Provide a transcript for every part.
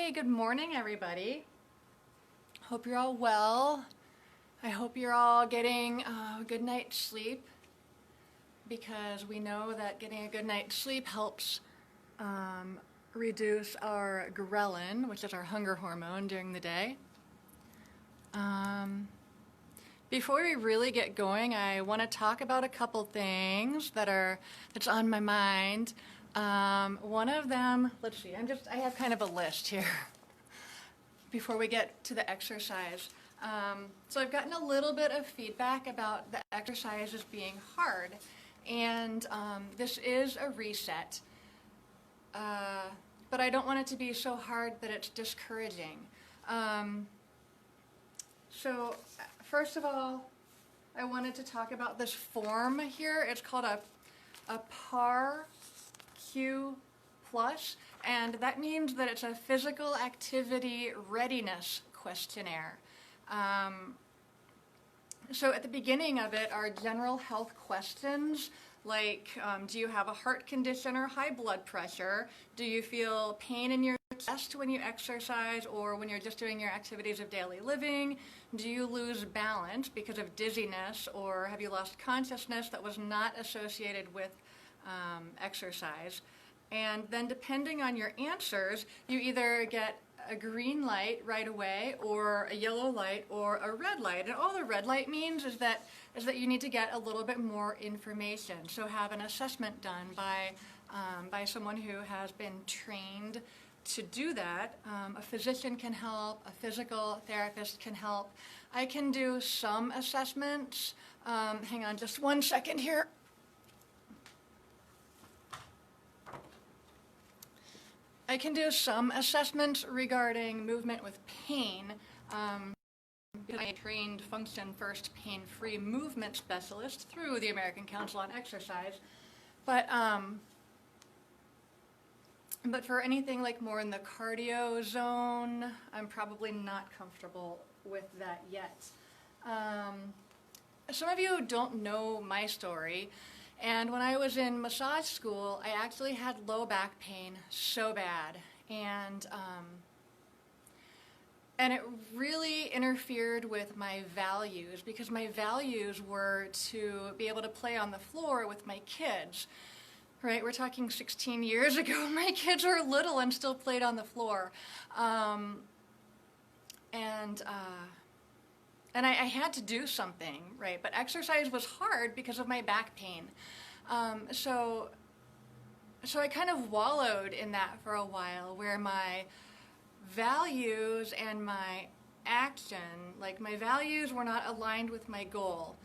Hey, good morning, everybody. Hope you're all well. I hope you're all getting a good night's sleep, because we know that getting a good night's sleep helps reduce our ghrelin, which is our hunger hormone, during the day. Before we really get going, I want to talk about a couple things that's on my mind. One of them, let's see, I have kind of a list here before we get to the exercise. So I've gotten a little bit of feedback about the exercises being hard, and this is a reset, but I don't want it to be so hard that it's discouraging. So first of all, I wanted to talk about this form here. It's called a PAR Q+, and that means that it's a physical activity readiness questionnaire. So at the beginning of it are general health questions like, do you have a heart condition or high blood pressure? Do you feel pain in your chest when you exercise or when you're just doing your activities of daily living? Do you lose balance because of dizziness, or have you lost consciousness that was not associated with exercise? And then depending on your answers, you either get a green light right away, or a yellow light, or a red light. And all the red light means is that you need to get a little bit more information. So have an assessment done by someone who has been trained to do that. A physician can help, a physical therapist can help. I can do some assessments. Hang on just one second here. I can do some assessments regarding movement with pain, because I'm a trained function first pain-free movement specialist through the American Council on Exercise. But for anything like more in the cardio zone, I'm probably not comfortable with that yet. Some of you don't know my story. And when I was in massage school, I actually had low back pain so bad, and it really interfered with my values, because my values were to be able to play on the floor with my kids. Right, we're talking 16 years ago. My kids were little and still played on the floor, and I had to do something, right? But exercise was hard because of my back pain. So I kind of wallowed in that for a while, where my values and my action, like my values were not aligned with my goal,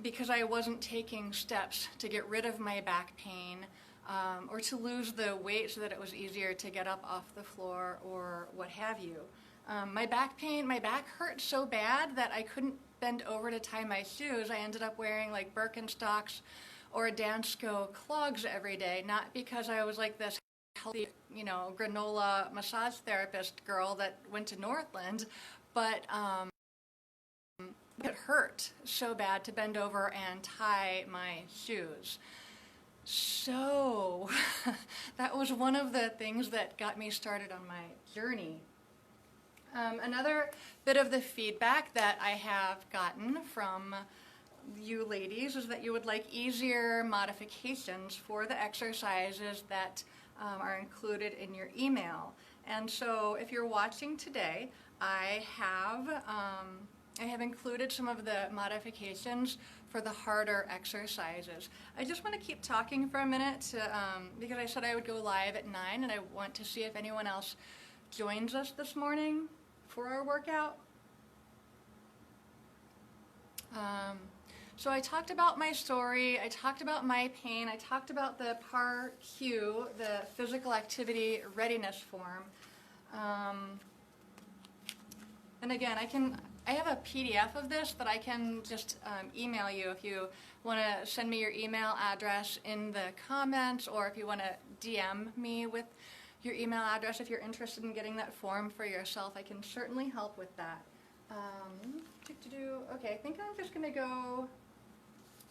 because I wasn't taking steps to get rid of my back pain, or to lose the weight so that it was easier to get up off the floor or what have you. My back hurt so bad that I couldn't bend over to tie my shoes. I ended up wearing like Birkenstocks or Dansko clogs every day, not because I was like this healthy, granola massage therapist girl that went to Northland, but it hurt so bad to bend over and tie my shoes. So that was one of the things that got me started on my journey. Another bit of the feedback that I have gotten from you ladies is that you would like easier modifications for the exercises that are included in your email. And so if you're watching today, I have included some of the modifications for the harder exercises. I just want to keep talking for a minute because I said I would go live at 9, and I want to see if anyone else joins us this morning for our workout. So I talked about my story, I talked about my pain, I talked about the PAR Q, the physical activity readiness form. And again, I have a PDF of this that I can just email you if you want to send me your email address in the comments, or if you want to DM me with your email address if you're interested in getting that form for yourself. I can certainly help with that. Okay, I think I'm just going to go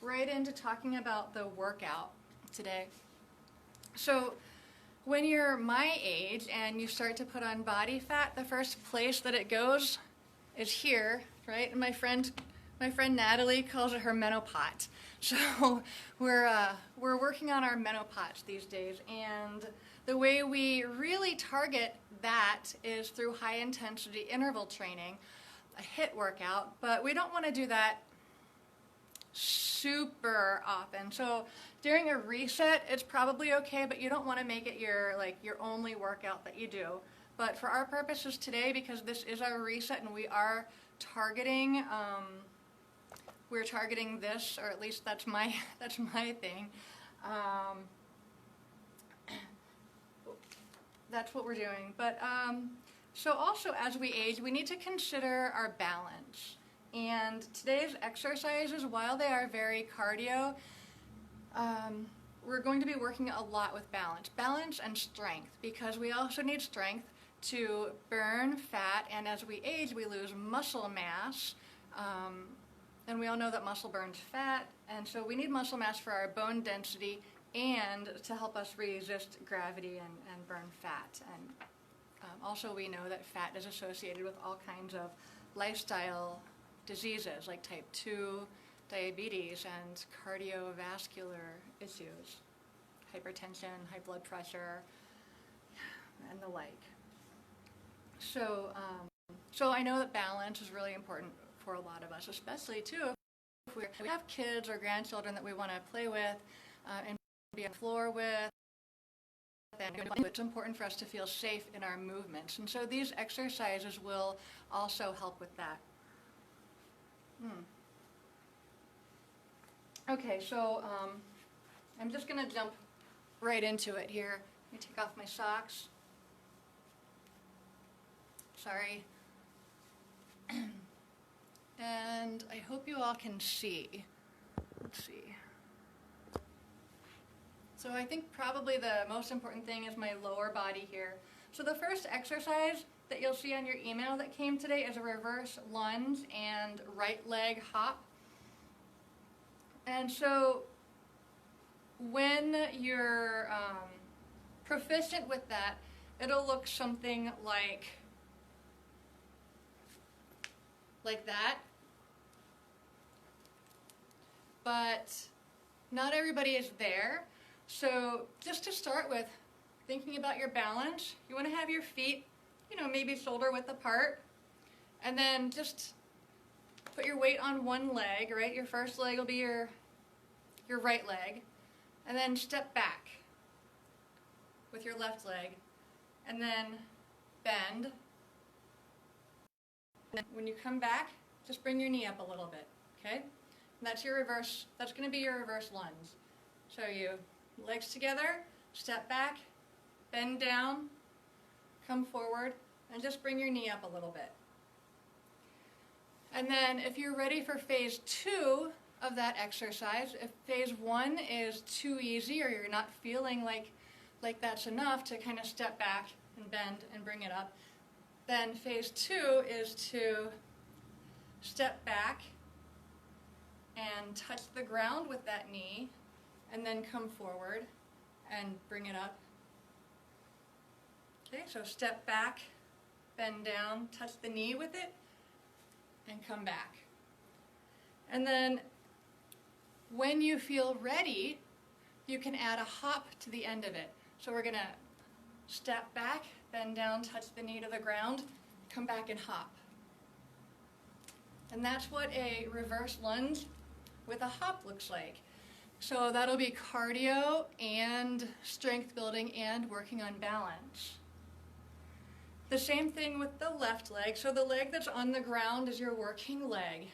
right into talking about the workout today. So when you're my age and you start to put on body fat, the first place that it goes is here, right? And my friend Natalie calls it her menopause. So we're working on our menopause these days, and the way we really target that is through high intensity interval training, a HIIT workout, but we don't want to do that super often. So during a reset, it's probably okay, but you don't want to make it your only workout that you do. But for our purposes today, because this is our reset and we are targeting, we're targeting this, or at least that's my thing. That's what we're doing. But so also as we age, we need to consider our balance. And today's exercises, while they are very cardio, we're going to be working a lot with balance and strength, because we also need strength to burn fat, and as we age, we lose muscle mass. And we all know that muscle burns fat, and so we need muscle mass for our bone density and to help us resist gravity and burn fat. And also we know that fat is associated with all kinds of lifestyle diseases like type 2 diabetes and cardiovascular issues, hypertension, high blood pressure, and the like. So, so I know that balance is really important for a lot of us, especially too if we have kids or grandchildren that we want to play with and be on the floor with. And it's important for us to feel safe in our movements, and so these exercises will also help with that. Okay, so I'm just going to jump right into it here. Let me take off my socks. Sorry. And I hope you all can see. Let's see. So I think probably the most important thing is my lower body here. So the first exercise that you'll see on your email that came today is a reverse lunge and right leg hop. And so when you're proficient with that, it'll look something like that. But not everybody is there. So just to start with, thinking about your balance, you want to have your feet, maybe shoulder width apart, and then just put your weight on one leg, right? Your first leg will be your right leg, and then step back with your left leg, and then bend. And when you come back, just bring your knee up a little bit, okay? And that's your reverse, that's going to be your reverse lunge. So you legs together, step back, bend down, come forward, and just bring your knee up a little bit. And then if you're ready for phase 2 of that exercise, if phase 1 is too easy or you're not feeling like that's enough to kind of step back and bend and bring it up, then phase 2 is to step back and touch the ground with that knee, and then come forward and bring it up. Okay, so step back, bend down, touch the knee with it, and come back. And then when you feel ready, you can add a hop to the end of it. So we're going to step back, bend down, touch the knee to the ground, come back and hop. And that's what a reverse lunge with a hop looks like. So that'll be cardio and strength building and working on balance. The same thing with the left leg. So the leg that's on the ground is your working leg.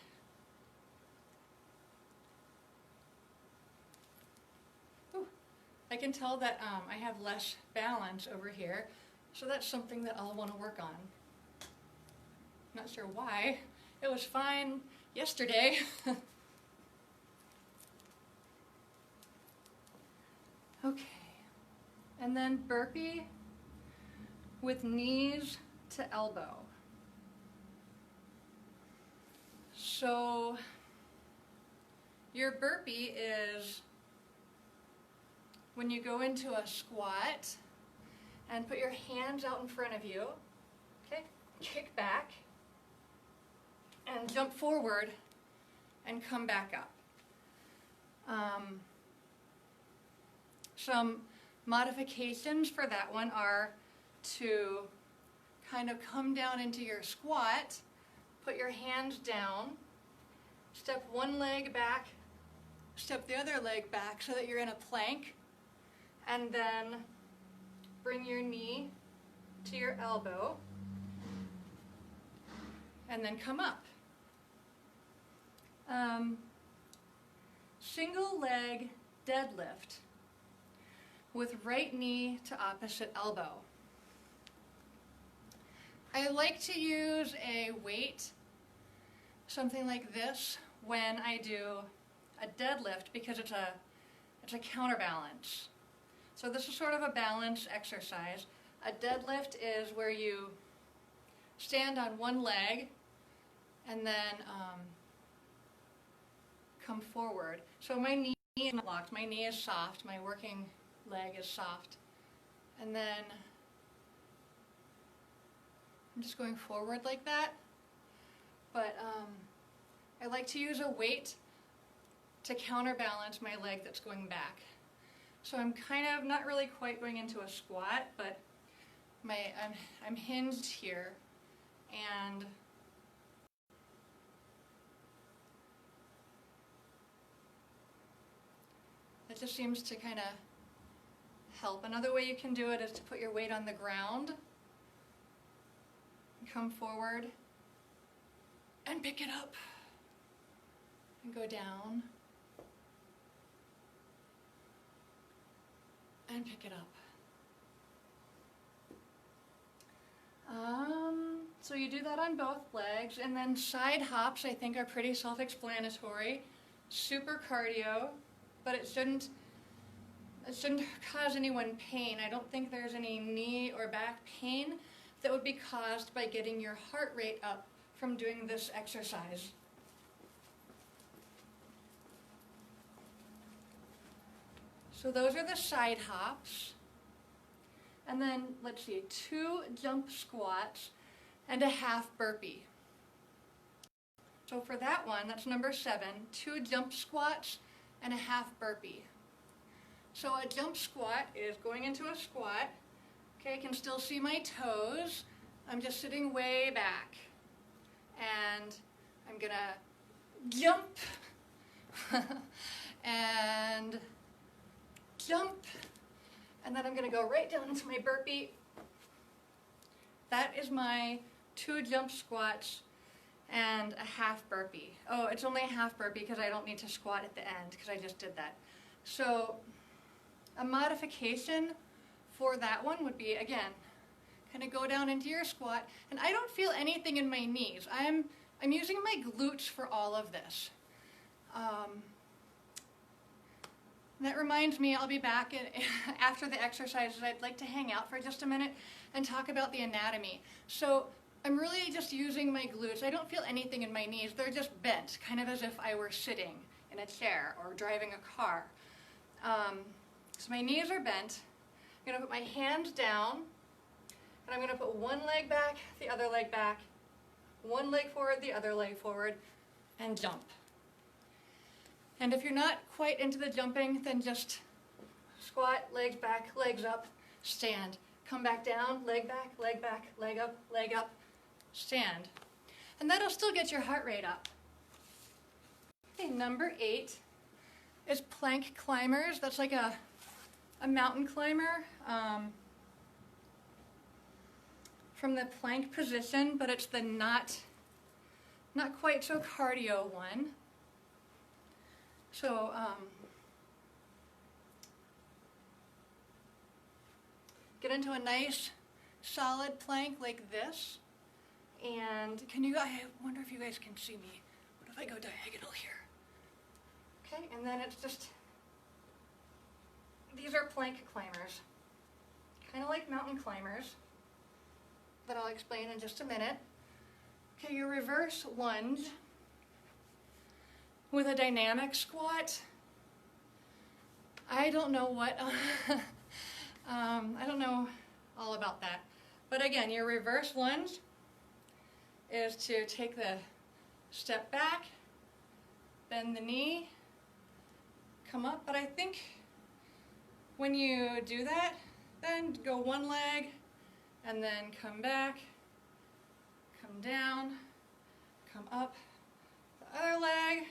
Ooh, I can tell that I have less balance over here, so that's something that I'll want to work on. Not sure why. It was fine yesterday. Okay, and then burpee with knees to elbow. So your burpee is when you go into a squat, and put your hands out in front of you. Okay, kick back and jump forward and come back up. Some modifications for that one are to kind of come down into your squat, put your hands down, step one leg back, step the other leg back so that you're in a plank, and then bring your knee to your elbow, and then come up. Single leg deadlift with right knee to opposite elbow. I like to use a weight, something like this, when I do a deadlift because it's a counterbalance. So this is sort of a balance exercise. A deadlift is where you stand on one leg and then come forward. So my knee is not locked, my knee is soft, my working leg is soft. And then I'm just going forward like that. But I like to use a weight to counterbalance my leg that's going back. So I'm kind of not really quite going into a squat, but I'm hinged here, and that just seems to kind of help. Another way you can do it is to put your weight on the ground, come forward, and pick it up, and go down, and pick it up. So you do that on both legs, and then side hops I think are pretty self-explanatory. Super cardio, but it shouldn't cause anyone pain. I don't think there's any knee or back pain that would be caused by getting your heart rate up from doing this exercise. So those are the side hops. And then, let's see, 2 jump squats and a half burpee. So for that one, that's number 7, 2 jump squats and a half burpee. So a jump squat is going into a squat. Okay, I can still see my toes. I'm just sitting way back. And I'm gonna jump and jump, and then I'm gonna go right down into my burpee. That is my 2 jump squats and a half burpee. Oh, it's only a half burpee because I don't need to squat at the end because I just did that. So a modification for that one would be, again, kind of go down into your squat, and I don't feel anything in my knees. I'm using my glutes for all of this. That reminds me, I'll be back after the exercises. I'd like to hang out for just a minute and talk about the anatomy. So I'm really just using my glutes. I don't feel anything in my knees. They're just bent, kind of as if I were sitting in a chair or driving a car. So my knees are bent. I'm gonna put my hands down, and I'm gonna put one leg back, the other leg back, one leg forward, the other leg forward, and jump. And if you're not quite into the jumping, then just squat, legs back, legs up, stand. Come back down, leg back, leg up, stand. And that'll still get your heart rate up. Okay, number 8 is plank climbers. That's like a mountain climber from the plank position, but it's the not quite so cardio one. So get into a nice solid plank like this, and I wonder if you guys can see me. What if I go diagonal here? Okay, and then it's just, these are plank climbers, kind of like mountain climbers that I'll explain in just a minute. Okay, your reverse lunge with a dynamic squat. I don't know what, I don't know all But again, your reverse lunge is to take the step back, bend the knee, come up. But I think when you do that, then go one leg and then come back, come down, come up, the other leg,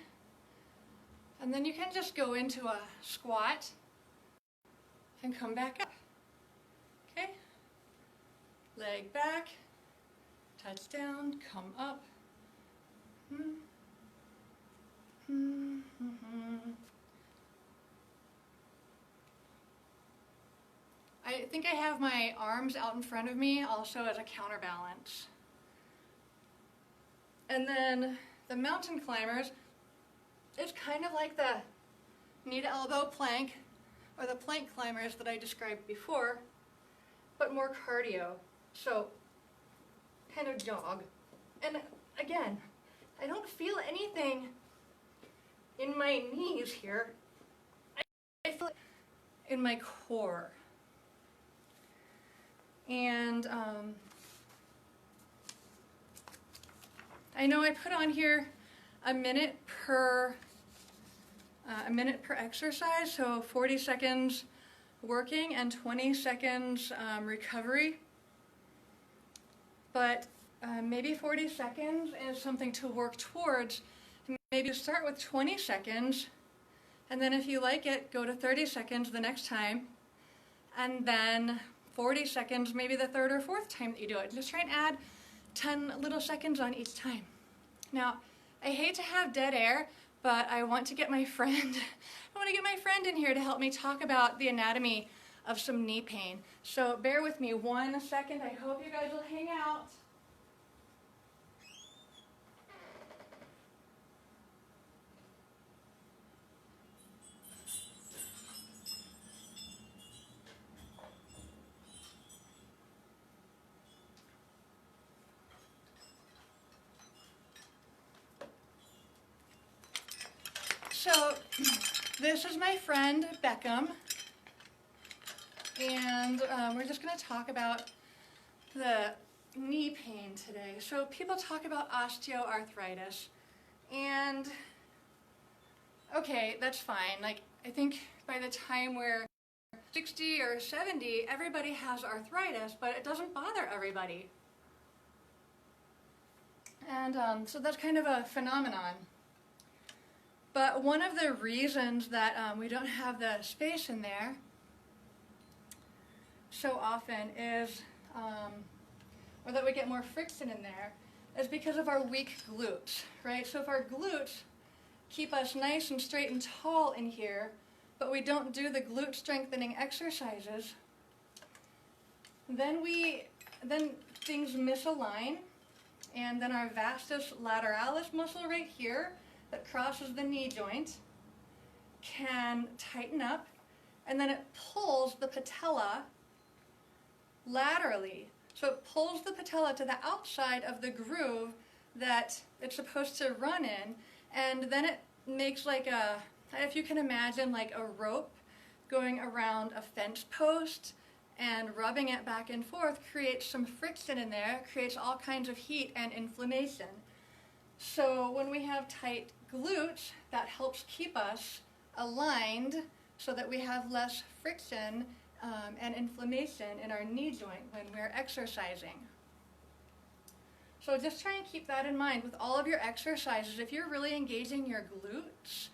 and then you can just go into a squat and come back up. Okay? Leg back, touch down, come up. I think I have my arms out in front of me also as a counterbalance. And then the mountain climbers is kind of like the knee to elbow plank or the plank climbers that I described before, but more cardio. So kind of jog. And again, I don't feel anything in my knees here. I feel it in my core. And I know I put on here a minute per exercise, so 40 seconds working and 20 seconds recovery. But maybe 40 seconds is something to work towards. Maybe start with 20 seconds, and then if you like it, go to 30 seconds the next time, and then 40 seconds maybe the third or fourth time that you do it. Just try and add 10 little seconds on each time. Now, I hate to have dead air, but I want to get my friend, in here to help me talk about the anatomy of some knee pain. So bear with me 1 second. I hope you guys will hang out. So this is my friend Beckham, and we're just going to talk about the knee pain today. So people talk about osteoarthritis, and okay, that's fine. Like, I think by the time we're 60 or 70, everybody has arthritis, but it doesn't bother everybody. And so that's kind of a phenomenon. But one of the reasons that we don't have the space in there so often is, or that we get more friction in there, is because of our weak glutes, right? So if our glutes keep us nice and straight and tall in here, but we don't do the glute strengthening exercises, then things misalign, and then our vastus lateralis muscle right here that crosses the knee joint can tighten up, and then it pulls the patella laterally. So it pulls the patella to the outside of the groove that it's supposed to run in, and then it makes like a, if you can imagine, like a rope going around a fence post and rubbing it back and forth creates some friction in there, creates all kinds of heat and inflammation. So when we have tight glutes, that helps keep us aligned so that we have less friction and inflammation in our knee joint when we're exercising. So just try and keep that in mind with all of your exercises. If you're really engaging your glutes,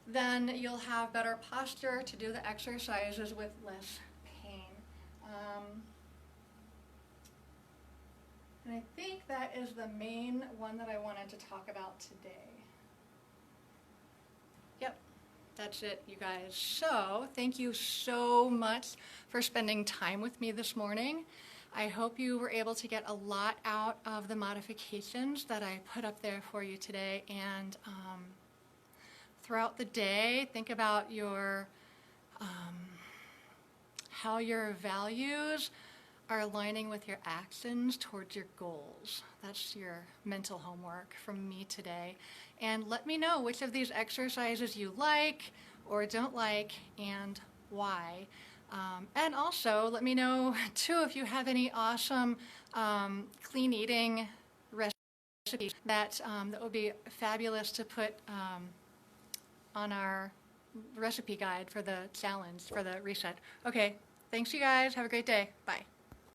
then you'll have better posture to do the exercises with less pain. And I think that is the main one that I wanted to talk about today. Yep, that's it, you guys. So thank you so much for spending time with me this morning. I hope you were able to get a lot out of the modifications that I put up there for you today. And throughout the day, think about your how your values are aligning with your actions towards your goals. That's your mental homework from me today. And let me know which of these exercises you like or don't like and why. And also, let me know, too, if you have any awesome clean eating recipes that would be fabulous to put on our recipe guide for the challenge, for the reset. Okay, thanks, you guys. Have a great day. Bye.